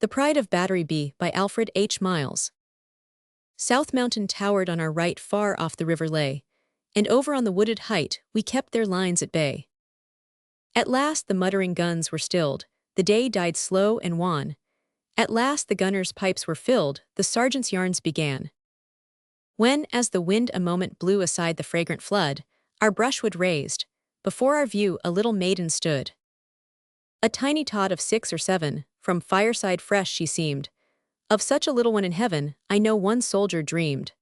The Pride of Battery B by Alfred H Miles. South Mountain towered on our right far off the river lay, and over on the wooded height we kept their lines at bay. At last the muttering guns were stilled, the day died slow and wan. At last the gunners' pipes were filled, the sergeant's yarns began. When, as the wind a moment blew aside the fragrant flood, our brushwood raised, before our view a little maiden stood. A tiny tot of 6 or 7, from fireside fresh she seemed. Of such a little one in heaven, I know one soldier dreamed.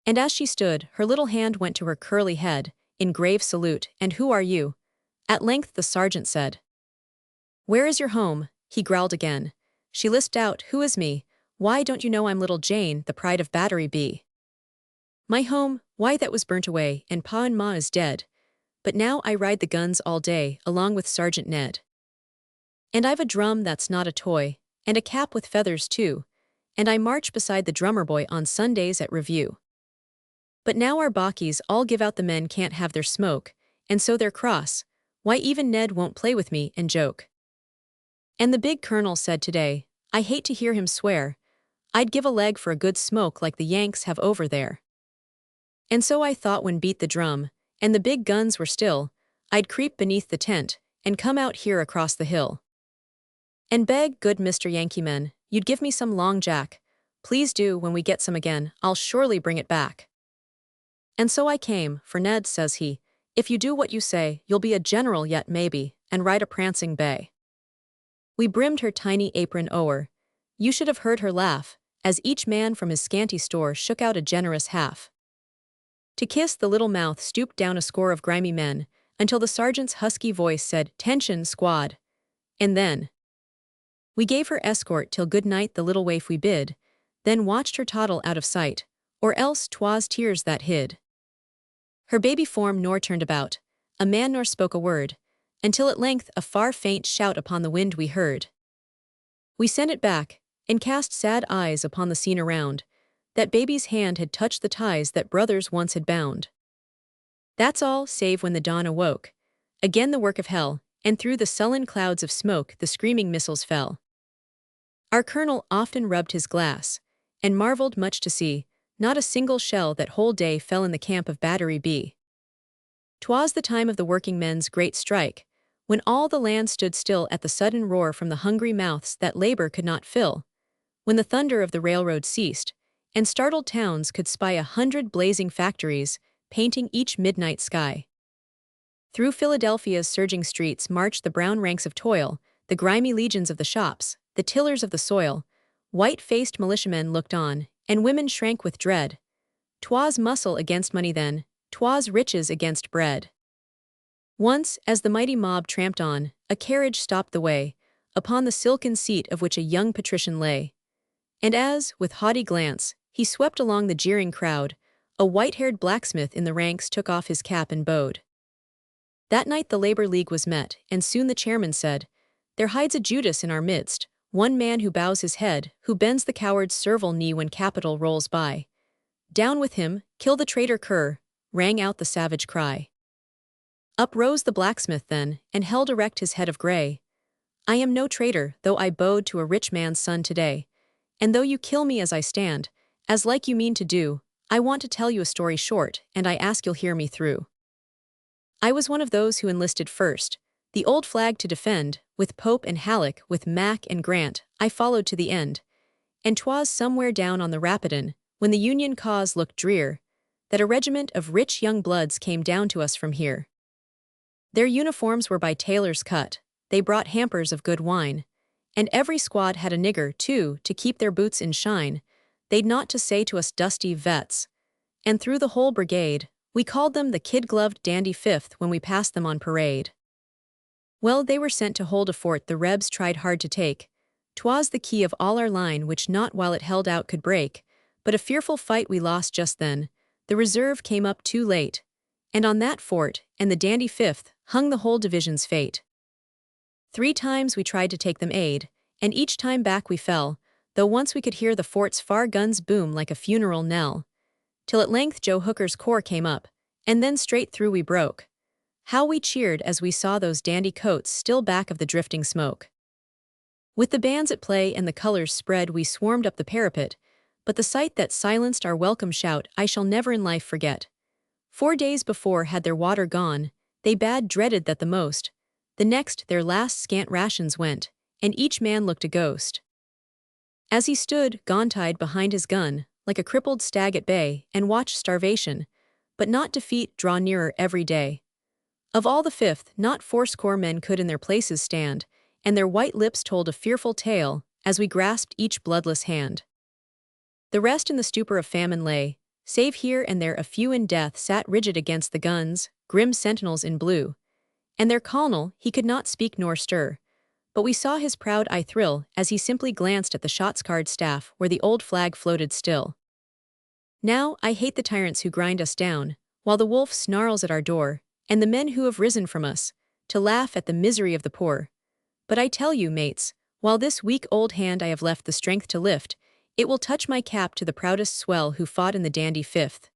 And as she stood, her little hand went to her curly head, in grave salute, and who are you? At length the sergeant said. Where is your home? He growled again. She lisped out, who is me? Why don't you know I'm little Jane, the pride of Battery B? My home, why that was burnt away, and Pa and Ma is dead. But now I ride the guns all day, along with Sergeant Ned. And I've a drum that's not a toy, and a cap with feathers too, and I march beside the drummer boy on Sundays at review. But now our bockies all give out the men can't have their smoke, and so they're cross, why even Ned won't play with me and joke. And the big colonel said today, I hate to hear him swear, I'd give a leg for a good smoke like the Yanks have over there. And so I thought when beat the drum, and the big guns were still, I'd creep beneath the tent, and come out here across the hill. And beg, good Mr. Yankee men, you'd give me some long jack. Please do, when we get some again, I'll surely bring it back. And so I came, for Ned, says he, if you do what you say, you'll be a general yet maybe, and ride a prancing bay. We brimmed her tiny apron o'er. You should have heard her laugh, as each man from his scanty store shook out a generous half. To kiss the little mouth stooped down a score of grimy men, until the sergeant's husky voice said, "'Tention, squad." And then we gave her escort till good night the little waif we bid, then watched her toddle out of sight, or else 'twas tears that hid her baby form nor turned about, a man nor spoke a word, until at length a far faint shout upon the wind we heard. We sent it back, and cast sad eyes upon the scene around. That baby's hand had touched the ties that brothers once had bound. That's all, save when the dawn awoke, again the work of hell, and through the sullen clouds of smoke the screaming missiles fell. Our colonel often rubbed his glass, and marveled much to see, not a single shell that whole day fell in the camp of Battery B. 'Twas the time of the working men's great strike, when all the land stood still at the sudden roar from the hungry mouths that labor could not fill, when the thunder of the railroad ceased, and startled towns could spy 100 blazing factories, painting each midnight sky. Through Philadelphia's surging streets marched the brown ranks of toil, the grimy legions of the shops, the tillers of the soil. White-faced militiamen looked on, and women shrank with dread. 'Twas muscle against money then, 'twas riches against bread. Once, as the mighty mob tramped on, a carriage stopped the way, upon the silken seat of which a young patrician lay. And as, with haughty glance, he swept along the jeering crowd, a white-haired blacksmith in the ranks took off his cap and bowed. That night the Labor League was met, and soon the chairman said, there hides a Judas in our midst, one man who bows his head, who bends the coward's servile knee when capital rolls by. Down with him, kill the traitor cur, rang out the savage cry. Up rose the blacksmith then, and held erect his head of gray. I am no traitor, though I bowed to a rich man's son today. And though you kill me as I stand, as like you mean to do, I want to tell you a story short, and I ask you'll hear me through. I was one of those who enlisted first, the old flag to defend, with Pope and Halleck, with Mack and Grant, I followed to the end. And 'twas somewhere down on the Rapidan, when the Union cause looked drear, that a regiment of rich young bloods came down to us from here. Their uniforms were by tailors cut, they brought hampers of good wine, and every squad had a nigger, too, to keep their boots in shine. They'd naught to say to us dusty vets, and through the whole brigade, we called them the kid-gloved dandy fifth when we passed them on parade. Well, they were sent to hold a fort the Rebs tried hard to take. 'Twas the key of all our line which not while it held out could break, but a fearful fight we lost just then, the reserve came up too late, and on that fort, and the dandy fifth, hung the whole division's fate. 3 times we tried to take them aid, and each time back we fell, though once we could hear the fort's far guns boom like a funeral knell, till at length Joe Hooker's corps came up, and then straight through we broke. How we cheered as we saw those dandy coats still back of the drifting smoke. With the bands at play and the colors spread, we swarmed up the parapet, but the sight that silenced our welcome shout I shall never in life forget. 4 days before had their water gone, they bad dreaded that the most. The next their last scant rations went, and each man looked a ghost. As he stood, gaunt-eyed behind his gun, like a crippled stag at bay, and watched starvation, but not defeat, draw nearer every day. Of all the fifth, not fourscore men could in their places stand, and their white lips told a fearful tale, as we grasped each bloodless hand. The rest in the stupor of famine lay, save here and there a few in death sat rigid against the guns, grim sentinels in blue. And their colonel, he could not speak nor stir, but we saw his proud eye thrill as he simply glanced at the shot-scarred staff where the old flag floated still. Now, I hate the tyrants who grind us down, while the wolf snarls at our door, and the men who have risen from us, to laugh at the misery of the poor. But I tell you, mates, while this weak old hand I have left the strength to lift, it will touch my cap to the proudest swell who fought in the dandy Fifth.